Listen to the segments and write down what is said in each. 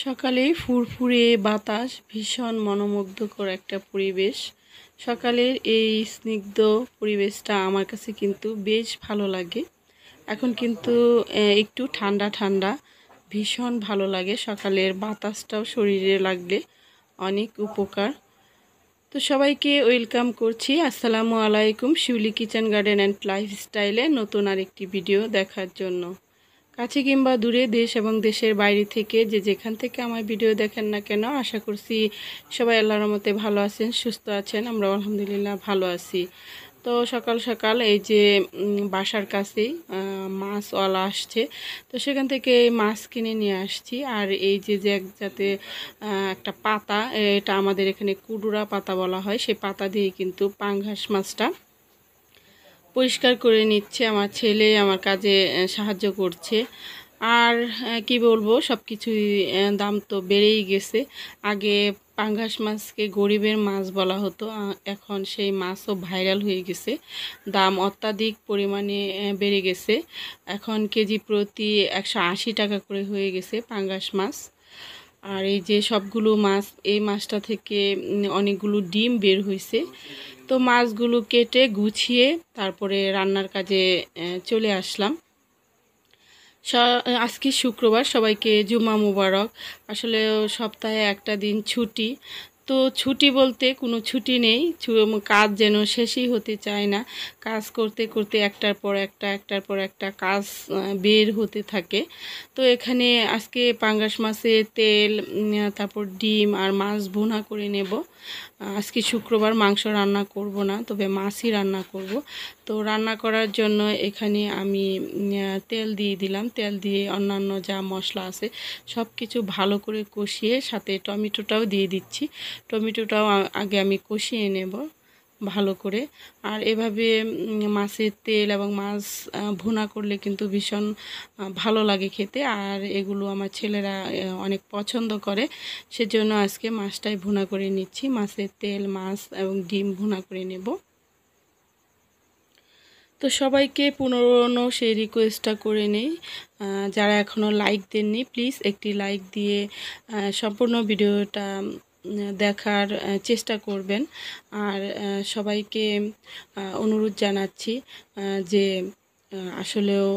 সকালে ফুরফুরে বাতাস, ভীষণ মনোমুগ্ধকর একটা পরিবেশ। সকালের এই স্নিগ্ধ পরিবেশটা আমার কাছে কিন্তু বেশ ভালো লাগে। এখন কিন্তু একটু ঠান্ডা ঠান্ডা, ভীষণ ভালো লাগে। সকালের বাতাসটাও শরীরে লাগলে অনেক উপকার। তো সবাইকে ওয়েলকাম করছি। আসসালামু আলাইকুম। শিউলি কিচেন গার্ডেন অ্যান্ড লাইফস্টাইলে নতুন আরেকটি ভিডিও দেখার জন্য। কাছে কিংবা দূরে, দেশ এবং দেশের বাইরে থেকে যে যেখান থেকে আমার ভিডিও দেখেন না কেন, আশা করছি সবাই আল্লাহর রহমতে ভালো আছেন, সুস্থ আছেন। আমরা আলহামদুলিল্লাহ ভালো আছি। তো সকাল সকাল এই যে বাসার কাছেই মাছওয়ালা আসছে, তো সেখান থেকে মাছ কিনে নিয়ে আসছি। আর এই যে যে যাতে একটা পাতা, এটা আমাদের এখানে কুডুরা পাতা বলা হয়, সেই পাতা দিয়ে কিন্তু পাঙ্গাস মাছটা পরিষ্কার করে নিচ্ছে। আমার ছেলে আমার কাজে সাহায্য করছে। আর কি বলবো, সব কিছুই দাম তো বেড়েই গেছে। আগে পাঙ্গাস মাছকে গরিবের মাছ বলা হতো, এখন সেই মাছও ভাইরাল হয়ে গেছে। দাম অত্যাধিক পরিমাণে বেড়ে গেছে। এখন কেজি প্রতি 180 টাকা করে হয়ে গেছে পাঙ্গাস মাছ। আর এই যে সবগুলো মাছ, এই মাছটা থেকে অনেকগুলো ডিম বের হয়েছে। তো মাছগুলো কেটে গুছিয়ে তারপরে রান্নার কাজে চলে আসলাম। আজকে শুক্রবার, সবাইকে জুমা মুবারক। আসলে সপ্তাহে একটা দিন ছুটি। তো ছুটি বলতে কোনো ছুটি নেই, কাজ যেন শেষই হতে চায় না। কাজ করতে করতে একটার পর একটা কাজ বের হতে থাকে। তো এখানে আজকে পাঙ্গাস মাছের তেল, তারপর ডিম আর মাছ ভুনা করে নেব। আজকে শুক্রবার, মাংস রান্না করব না, তবে মাছই রান্না করব। তো রান্না করার জন্য এখানে আমি তেল দিয়ে দিলাম। তেল দিয়ে অন্যান্য যা মশলা আছে সব কিছু ভালো করে কষিয়ে সাথে টমেটোটাও দিয়ে দিচ্ছি। টমেটোটাও আগে আমি কষিয়ে নেব ভালো করে। আর এভাবে মাছের তেল এবং মাছ ভুনা করলে কিন্তু ভীষণ ভালো লাগে খেতে। আর এগুলো আমার ছেলেরা অনেক পছন্দ করে, সেজন্য আজকে মাছটাই ভুনা করে নিচ্ছি। মাছের তেল, মাছ এবং ডিম ভুনা করে নেব। তো সবাইকে পুনরায় সেই রিকোয়েস্টটা করে নেই, যারা এখনও লাইক দেননি প্লিজ একটি লাইক দিয়ে সম্পূর্ণ ভিডিওটা দেখার চেষ্টা করবেন। আর সবাইকে অনুরোধ জানাচ্ছি যে আসলেও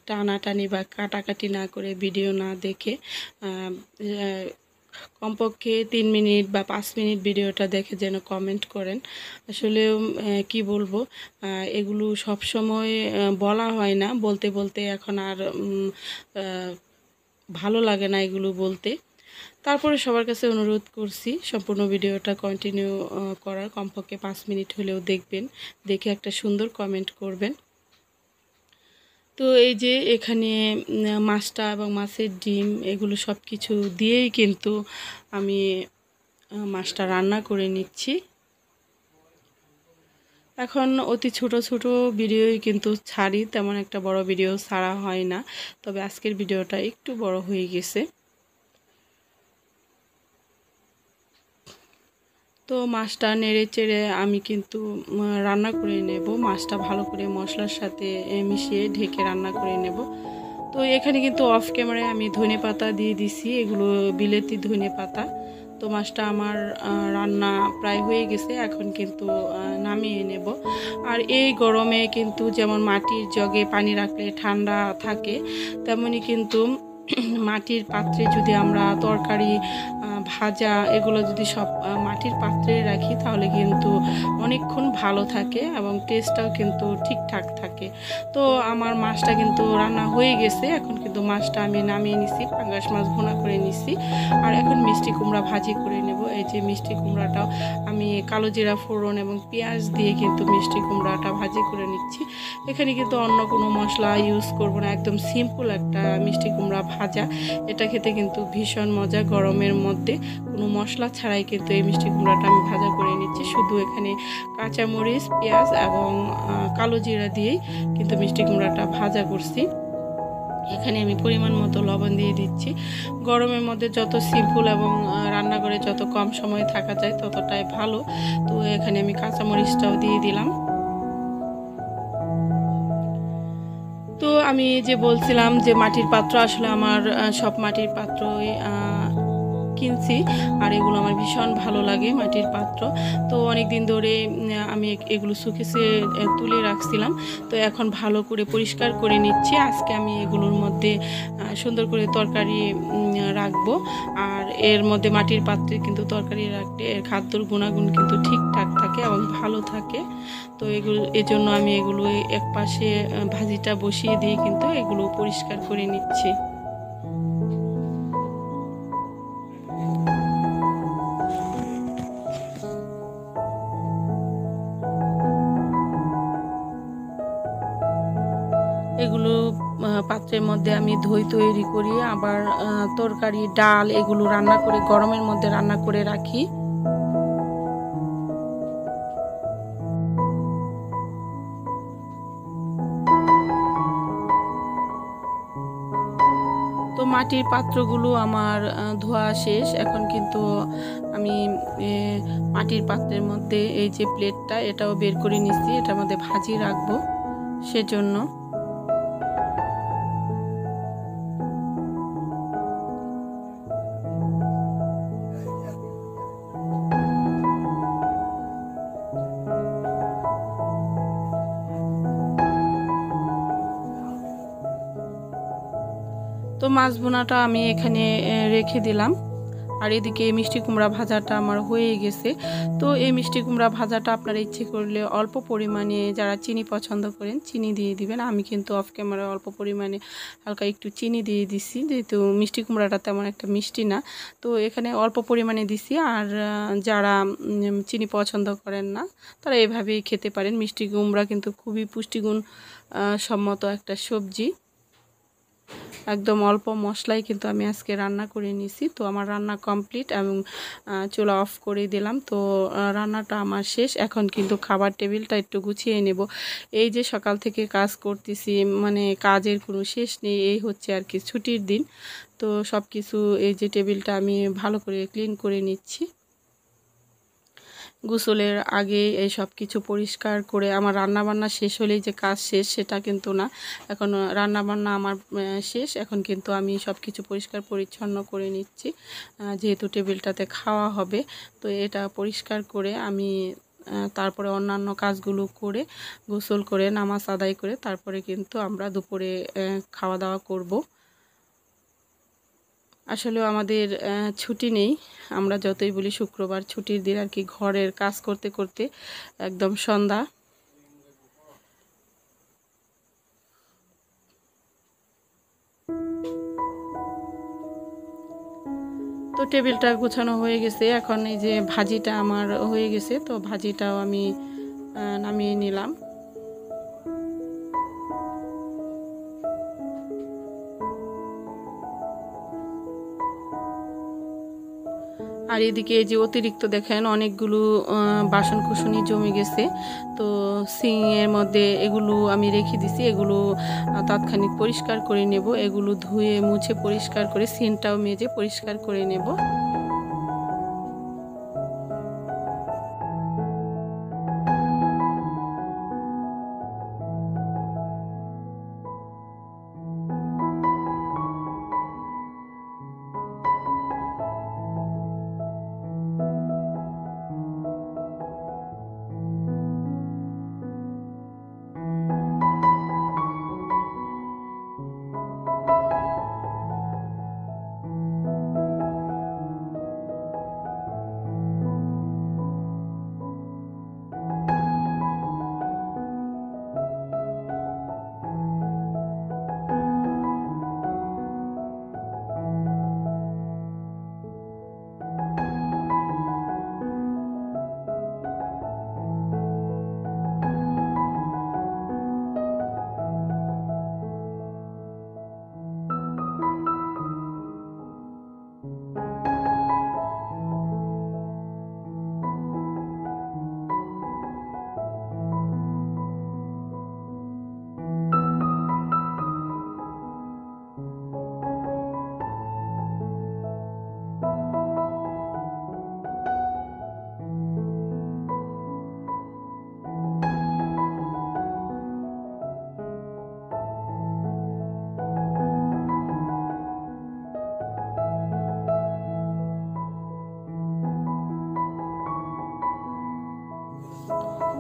টানাটানি বা কাটাকাটি না করে, ভিডিও না দেখে কমপক্ষে 3 মিনিট বা 5 মিনিট ভিডিওটা দেখে যেন কমেন্ট করেন। আসলে কি বলবো, এগুলো সব সময় বলা হয় না, বলতে বলতে এখন আর ভালো লাগে না এগুলো বলতে। তারপরে সবার কাছে অনুরোধ করছি সম্পূর্ণ ভিডিওটা কন্টিনিউ করার, কমপক্ষে 5 মিনিট হলেও দেখবেন, দেখে একটা সুন্দর কমেন্ট করবেন। তো এই যে এখানে মাছটা এবং মাছের ডিম এগুলো সব কিছু দিয়েই কিন্তু আমি মাছটা রান্না করে নিচ্ছি। এখন অতি ছোট ছোট ভিডিওই কিন্তু ছাড়ি, তেমন একটা বড় ভিডিও ছাড়া হয় না। তবে আজকের ভিডিওটা একটু বড় হয়ে গেছে। তো মাছটা নেড়ে চেড়ে আমি কিন্তু রান্না করে নেব। মাছটা ভালো করে মশলার সাথে মিশিয়ে ঢেকে রান্না করে নেব। তো এখানে কিন্তু অফ ক্যামেরায় আমি ধনেপাতা দিয়ে দিছি, এগুলো বিলেতি ধনেপাতা। তো মাছটা আমার রান্না প্রায় হয়ে গেছে, এখন কিন্তু নামিয়ে নেব। আর এই গরমে কিন্তু যেমন মাটির জগে পানি রাখলে ঠান্ডা থাকে, তেমনি কিন্তু মাটির পাত্রে যদি আমরা তরকারি, ভাজা এগুলো যদি সব মাটির পাত্রে রাখি তাহলে কিন্তু অনেকক্ষণ ভালো থাকে এবং টেস্টটাও কিন্তু ঠিকঠাক থাকে। তো আমার মাছটা কিন্তু রান্না হয়ে গেছে, এখন কিন্তু মাছটা আমি নামিয়ে নিছি, পাঙ্গাস মাছ ভুনা করে নিছি। আর এখন মিষ্টি কুমড়া ভাজি করে নেব। এই যে মিষ্টি কুমড়াটাও আমি কালো জিরা ফোড়ন এবং পেঁয়াজ দিয়ে কিন্তু মিষ্টি কুমড়াটা ভাজি করে নিচ্ছি। এখানে কিন্তু অন্য কোনো মশলা ইউজ করব না, একদম সিম্পল একটা মিষ্টি কুমড়া ভাজা। এটা খেতে কিন্তু ভীষণ মজা, গরমের মধ্যে কোনো মশলা ছাড়াই কিন্তু এই মিষ্টি কুমড়াটা আমি ভাজা করে নিচ্ছি। শুধু এখানে কাঁচামরিচ, পেঁয়াজ এবং কালো জিরা দিয়েই কিন্তু মিষ্টি কুমড়াটা ভাজা করছি। এখানে আমি পরিমাণ মতো লবণ দিয়ে দিচ্ছি। গরমের মধ্যে যত সিম্পল এবং রান্নাঘরে যত কম সময় থাকা যায় ততটাই ভালো। তো এখানে আমি কাঁচামরিচটাও দিয়ে দিলাম। তো আমি যে বলছিলাম যে মাটির পাত্র, আসলে আমার সব মাটির পাত্রই কিনছি, আর এগুলো আমার ভীষণ ভালো লাগে মাটির পাত্র। তো অনেক দিন ধরে আমি এগুলো শুকিয়ে তুলে রাখছিলাম। তো এখন ভালো করে পরিষ্কার করে নিচ্ছি। আজকে আমি এগুলোর মধ্যে সুন্দর করে তরকারি রাখবো। আর এর মধ্যে মাটির পাত্রে কিন্তু তরকারি রাখলে এর খাদ্যর গুণাগুণ কিন্তু ঠিকঠাক থাকে এবং ভালো থাকে। তো এজন্য আমি এগুলো এক পাশে ভাজিটা বসিয়ে দিয়ে কিন্তু এগুলো পরিষ্কার করে নিচ্ছি। এগুলো পাত্রের মধ্যে আমি দই তৈরি করি, আবার তরকারি ডাল এগুলো রান্না করে গরমের মধ্যে রান্না করে রাখি। তো মাটির পাত্রগুলো আমার ধোয়া শেষ। এখন কিন্তু আমি মাটির পাত্রের মধ্যে এই যে প্লেটটা এটাও বের করে নিচ্ছি, এটার মধ্যে ভাজি রাখবো সেজন্য। তো মাছ ভুনাটা আমি এখানে রেখে দিলাম। আর এদিকে মিষ্টি কুমড়া ভাজাটা আমার হয়ে গেছে। তো এই মিষ্টি কুমড়া ভাজাটা আপনারা ইচ্ছে করলে অল্প পরিমাণে, যারা চিনি পছন্দ করেন চিনি দিয়ে দিবেন। আমি কিন্তু অফ ক্যামেরায় অল্প পরিমাণে হালকা একটু চিনি দিয়ে দিছি, যেহেতু মিষ্টি কুমড়াটা তেমন একটা মিষ্টি না। তো এখানে অল্প পরিমাণে দিছি। আর যারা চিনি পছন্দ করেন না তারা এভাবেই খেতে পারেন। মিষ্টি কুমড়া কিন্তু খুবই পুষ্টিগুণ সম্মত একটা সবজি। একদম অল্প মশলায় কিন্তু আমি আজকে রান্না করে নিছি। তো আমার রান্না কমপ্লিট এবং চুলা অফ করে দিলাম। তো রান্নাটা আমার শেষ। এখন কিন্তু খাবার টেবিলটা একটু গুছিয়ে নেব। এই যে সকাল থেকে কাজ করতেছি, মানে কাজের কোনো শেষ নেই, এই হচ্ছে আর কি ছুটির দিন। তো সব কিছু এই যে টেবিলটা আমি ভালো করে ক্লিন করে নিচ্ছি। গোসলের আগে এই সব কিছু পরিষ্কার করে আমার রান্নাবান্না শেষ হলেই যে কাজ শেষ সেটা কিন্তু না। এখন রান্নাবান্না আমার শেষ, এখন কিন্তু আমি সব কিছু পরিষ্কার পরিচ্ছন্ন করে নিচ্ছি, যেহেতু টেবিলটাতে খাওয়া হবে। তো এটা পরিষ্কার করে আমি তারপরে অন্যান্য কাজগুলো করে গোসল করে নামাজ আদায় করে তারপরে কিন্তু আমরা দুপুরে খাওয়া দাওয়া করব। আসলেও আমাদের ছুটি নেই। আমরা যতই বলি শুক্রবার ছুটির দিন আর কি, ঘরের কাজ করতে করতে একদম সন্ধ্যা। তো টেবিলটা গোছানো হয়ে গেছে। এখন এই যে ভাজিটা আমার হয়ে গেছে, তো ভাজিটাও আমি নামিয়ে নিলাম। আর এদিকে এই যে অতিরিক্ত দেখেন অনেকগুলো বাসন কুসনি জমে গেছে। তো সিংয়ের মধ্যে এগুলো আমি রেখে দিছি, এগুলো তাৎক্ষণিক পরিষ্কার করে নেব। এগুলো ধুয়ে মুছে পরিষ্কার করে সিনটাও মেজে পরিষ্কার করে নেব।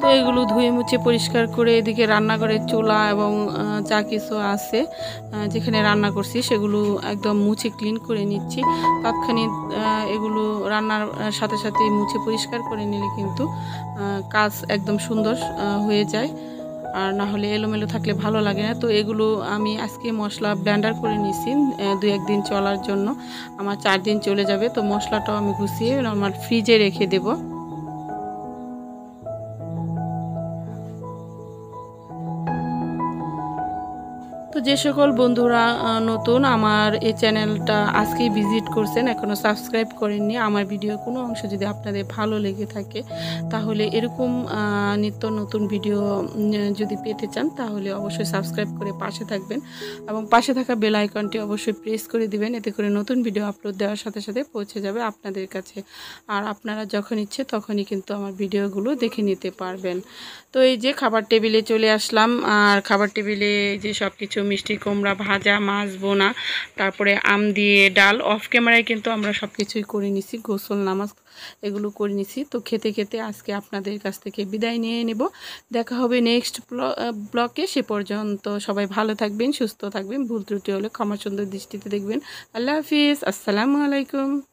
তো এগুলো ধুয়ে মুছে পরিষ্কার করে এদিকে রান্নাঘরের চুলা এবং যা কিছু আছে যেখানে রান্না করছি সেগুলো একদম মুছে ক্লিন করে নিচ্ছি। তাৎক্ষণিক এগুলো রান্নার সাথে সাথে মুছে পরিষ্কার করে নিলে কিন্তু কাজ একদম সুন্দর হয়ে যায়, আর না হলে এলোমেলো থাকলে ভালো লাগে না। তো এগুলো আমি আজকে মশলা ব্লেন্ডার করে নিয়েছি 2-1 দিন চলার জন্য, আমার 4 দিন চলে যাবে। তো মশলাটাও আমি গুছিয়ে নরমাল ফ্রিজে রেখে দেবো। তো যে সকল বন্ধুরা নতুন আমার এই চ্যানেলটা আজকেই ভিজিট করছেন, এখনও সাবস্ক্রাইব করেননি, আমার ভিডিও কোনো অংশ যদি আপনাদের ভালো লেগে থাকে তাহলে এরকম নিত্য নতুন ভিডিও যদি পেতে চান তাহলে অবশ্যই সাবস্ক্রাইব করে পাশে থাকবেন এবং পাশে থাকা বেল আইকনটি অবশ্যই প্রেস করে দিবেন, এতে করে নতুন ভিডিও আপলোড দেওয়ার সাথে সাথে পৌঁছে যাবে আপনাদের কাছে, আর আপনারা যখন ইচ্ছে তখনই কিন্তু আমার ভিডিওগুলো দেখে নিতে পারবেন। তো এই যে খাবার টেবিলে চলে আসলাম, আর খাবার টেবিলে যে সব কিছু মিষ্টি কুমড়া ভাজা, মাছ বোনা, তারপরে আম দিয়ে ডাল, অফ ক্যামেরায় কিন্তু আমরা সব কিছুই করে নিছি, গোসল নামাজ এগুলো করে নিছি। তো খেতে খেতে আজকে আপনাদের কাছ থেকে বিদায় নিয়ে নেব, দেখা হবে নেক্সট ব্লকে। সে পর্যন্ত সবাই ভালো থাকবেন, সুস্থ থাকবেন, ভুল ত্রুটি হলে ক্ষমা সুন্দর দৃষ্টিতে দেখবেন। আল্লাহ হাফিজ, আসসালামু আলাইকুম।